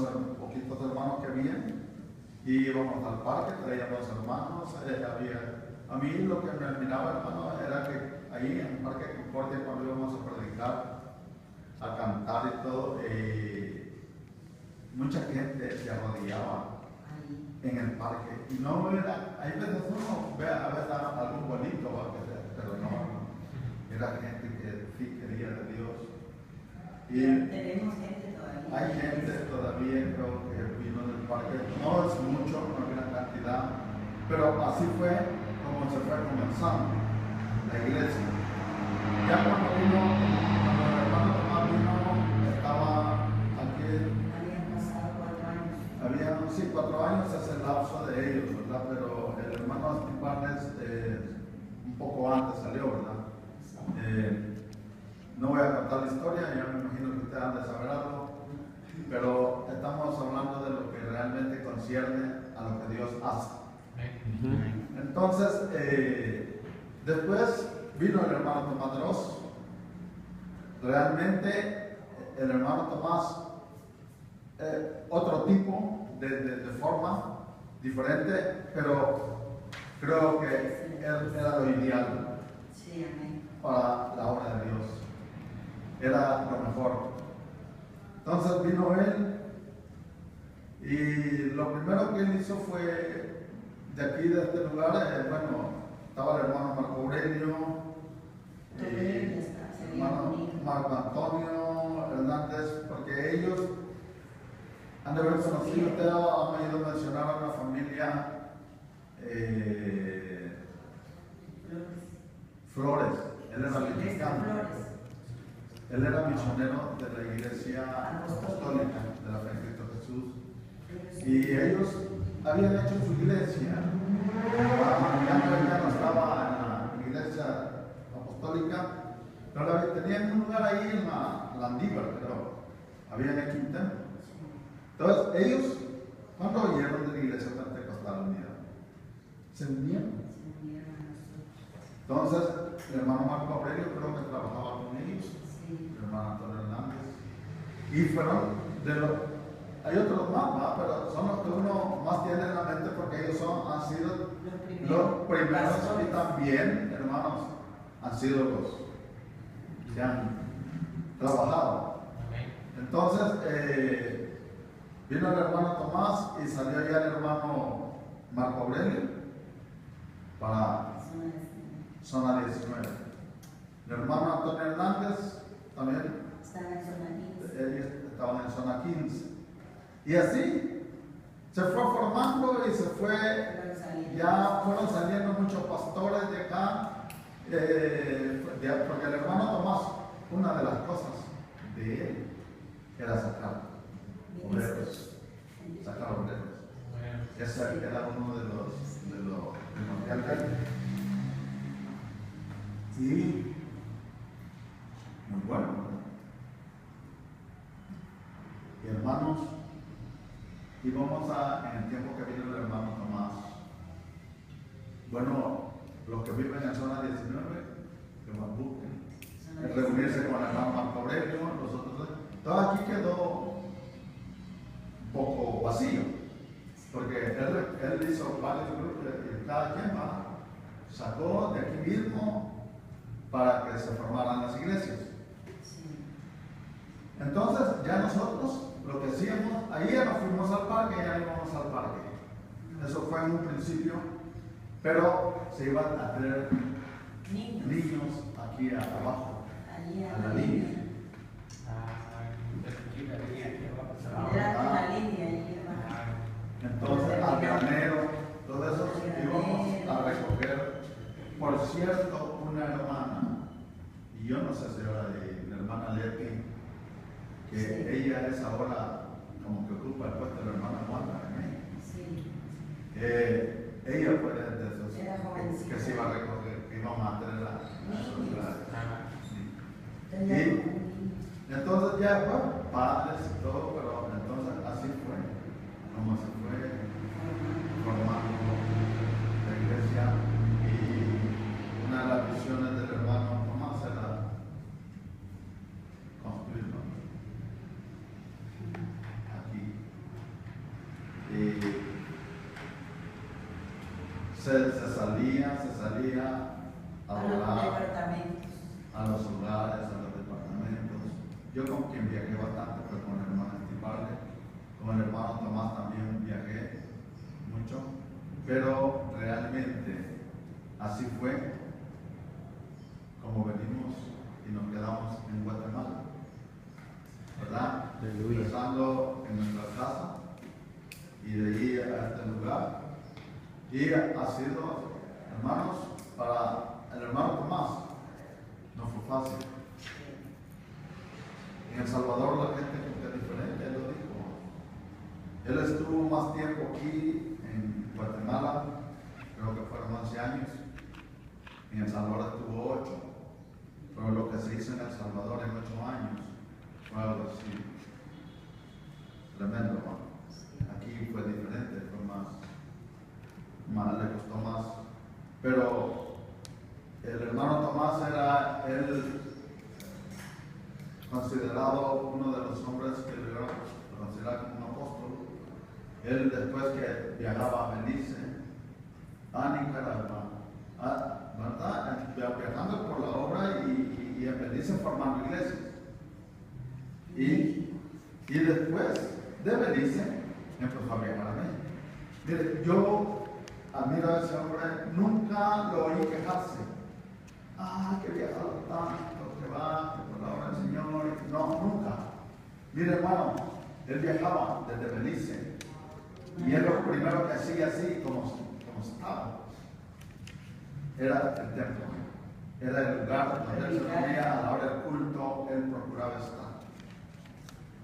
poquitos hermanos que había, y íbamos al parque, traíamos hermanos. A mí lo que me admiraba, hermano, era que ahí en el Parque Concordia, cuando íbamos a predicar, a cantar y todo, mucha gente se arrodillaba en el parque. Y no era, hay veces uno ve a veces algo bonito, pero no, era gente que sí quería de Dios. Y tenemos gente todavía. hay gente todavía, creo que vino del parque, no es mucho, no es gran cantidad, pero así fue como se fue comenzando la iglesia. Ya cuando el hermano Tomás vino, estaba aquí. Habían pasado 4 años. Había, sí, 4 años es el lapso de ellos, ¿verdad? Pero el hermano Austin Barnes un poco antes salió, ¿verdad? No voy a contar la historia, ya me imagino que ustedes han de saber algo, pero estamos hablando de lo que realmente concierne a lo que Dios hace. Entonces, después vino el hermano Tomás Dross. Realmente el hermano Tomás, otro tipo de forma diferente, pero creo que él era lo ideal para la obra de Dios. Era lo mejor. Entonces vino él y lo primero que él hizo fue de aquí, de este lugar, bueno, estaba el hermano Marco Aurelio, el hermano Marco Antonio Hernández, porque ellos han de haber conocido, ustedes han oído mencionar a una familia Flores, él era mexicano. Él era misionero de la iglesia apostólica de la fe en Cristo Jesús. Y ellos habían hecho su iglesia. Ya no estaba en la iglesia apostólica, pero tenían un lugar ahí en la Andívar, pero habían hecho un templo. Entonces, ellos, cuando oyeron de la iglesia pentecostal unida, se unieron. Entonces, el hermano Marco Aurelio creo que trabajaba con ellos. El hermano Antonio Hernández, y fueron hay otros más, pero son los que uno más tiene en la mente porque ellos han sido los primeros y también, hermanos, han sido los que han trabajado. Entonces, vino el hermano Tomás y salió ya el hermano Marco Aurelio para zona 19. El hermano Antonio Hernández también estaban en zona 15. Y así se fue formando y se fue, ya fueron saliendo muchos pastores de acá, porque el hermano Tomás, una de las cosas de él era sacar obreros. Ese era uno de los primordiales. Y muy bueno. Y hermanos, íbamos en el tiempo que vino el hermano Tomás. Bueno, los que viven en zona 19, que más busquen, reunirse con el hermano Marco Aurelio, los otros. Todo aquí quedó un poco vacío, porque él hizo varios grupos y cada quien sacó de aquí mismo para que se formaran las iglesias. Entonces, ya nosotros lo que hacíamos, ahí ya nos fuimos al parque, ya íbamos al parque. Eso fue en un principio, pero se iban a traer niños aquí abajo, a la línea. Entonces, al granero, todo eso íbamos a recoger. Por cierto, una hermana, y yo no sé si era de la hermana Leti, que ella es ahora como que ocupa el puesto de la hermana Juana en México. Ella fue de esos que se iba a recoger, que íbamos a tener y entonces ya fue padres y todo, pero entonces así fue como se fue formando la iglesia. Y una de las visiones del hermano Tomás era construirlo aquí. Y se salía a A los orar departamentos. a los lugares, a los departamentos. Yo con quien viajé bastante fue con el hermano Estibarle, con el hermano Tomás también viajé mucho, pero realmente así fue como venimos y nos quedamos en Guatemala, ¿verdad? Empezando en nuestra casa y de ahí a este lugar. Y ha sido, hermanos, para el hermano Tomás no fue fácil. En El Salvador la gente es diferente, él lo dijo. Él estuvo más tiempo aquí en Guatemala, creo que fueron 11 años. En El Salvador estuvo 8. Pero lo que se hizo en El Salvador en 8 años fue algo así tremendo, ¿no? Aquí fue diferente, fue más, le costó más. Pero el hermano Tomás era él considerado uno de los hombres que lo consideraba como un apóstol. Él, después que viajaba a Belice, a Nicaragua, ¿verdad? Viajando por la obra y en Belice formando iglesias. Y después de Belice empezó a viajar a México. Mire, yo admiro a ese hombre, nunca lo oí quejarse. Que viajado tanto, que va, que por la obra del Señor. No, nunca. Mire, hermano, él viajaba desde Belice. Y él lo primero que hacía así, como estaba, era el templo. Era el lugar donde él se reunía a la hora del culto, él procuraba estar.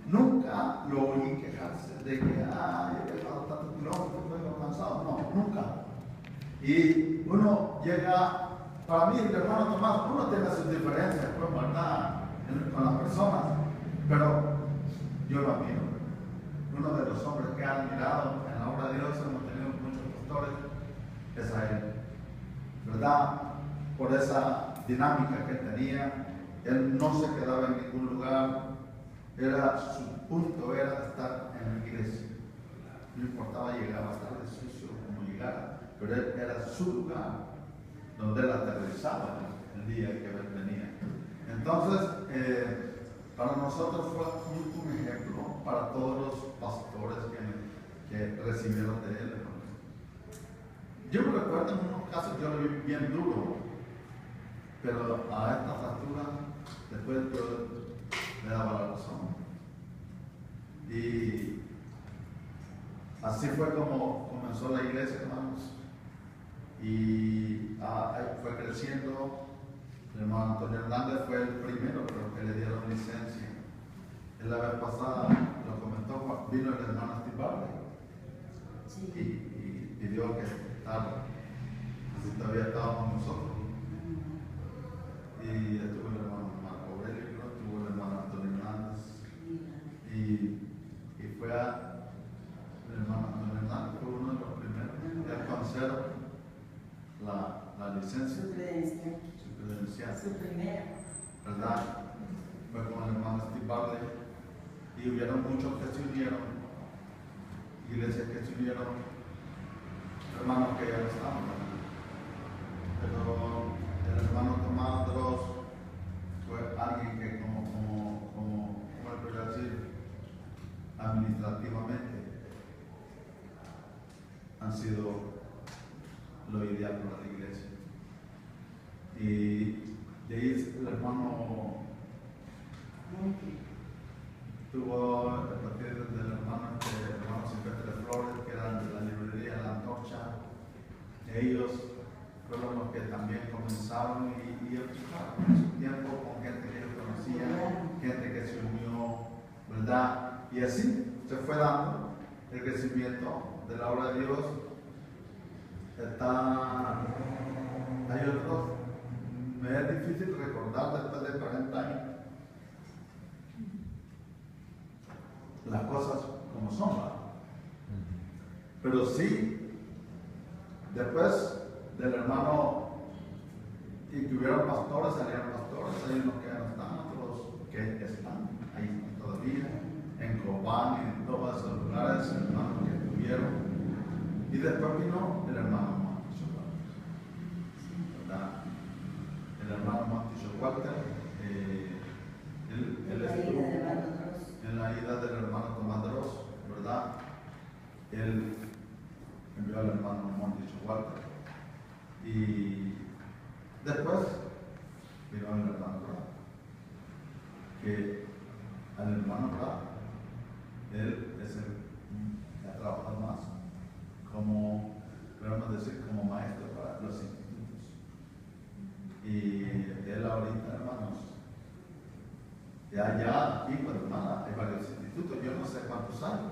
Nunca lo oí quejarse de que, he viajado tantos kilómetros, estoy cansado. No, nunca. Y uno llega, para mí, el hermano Tomás, uno tiene sus diferencias, pues, ¿verdad? Con las personas, pero yo lo admiro. Uno de los hombres que ha admirado en la obra de Dios, hemos tenido muchos pastores, es a él, ¿verdad? Por esa dinámica que tenía, él no se quedaba en ningún lugar, su punto era estar en la iglesia. No importaba llegar bastante sucio como llegara, pero él era su lugar donde él aterrizaba el día que él venía. Entonces, para nosotros fue un ejemplo para todos los pastores que recibieron de él. Yo me recuerdo en unos casos yo lo vi bien duro, pero a estas alturas, después le daba la razón. Y así fue como comenzó la iglesia, hermanos. Y fue creciendo. El hermano Antonio Hernández fue el primero, creo que le dieron licencia. Él la vez pasada lo comentó, vino el hermano Estibarle y pidió que estaba. Así todavía estábamos nosotros. Y estuvo el hermano Marco Aurelio, estuvo el hermano Antonio Hernández. Y fue el hermano Antonio Hernández, fue uno de los primeros. Él conserva la licencia. Su credencial. Su primera. ¿Verdad? Fue con el hermano Estibarle. Y hubieron muchos que se unieron, iglesias que se unieron, hermanos que ya no estaban, ¿verdad? Pero el hermano Tomás Dross fue alguien que como puedo decir, administrativamente han sido lo ideal para la iglesia. Y de ahí el hermano tuvo a partir del hermano Silvestre Flores, que eran de la librería La Antorcha. Ellos fueron los que también comenzaron y empezaron en su tiempo con gente que ellos conocían, gente que se unió, ¿verdad? Y así se fue dando el crecimiento de la obra de Dios. Hay otros, me es difícil recordar después de 40 años las cosas como son, ¿verdad? Pero sí, después del hermano, y que hubieron pastores, salieron pastores, hay unos que ya no están, otros que están ahí todavía, en Cobán y en todos esos lugares, hermanos que tuvieron. Y después vino el hermano Montijo Walter, ¿verdad? El hermano Montijo Walter, él estuvo en la ida del hermano Tomás de Ross, ¿verdad? Él envió al hermano Montijo Walter. Y después vino el hermano Brad, que al hermano Brad, él es el ha trabajado más como, podemos decir, como maestro para los institutos. Y él ahorita, hermanos, ya aquí en Guatemala hay varios institutos, yo no sé cuántos años,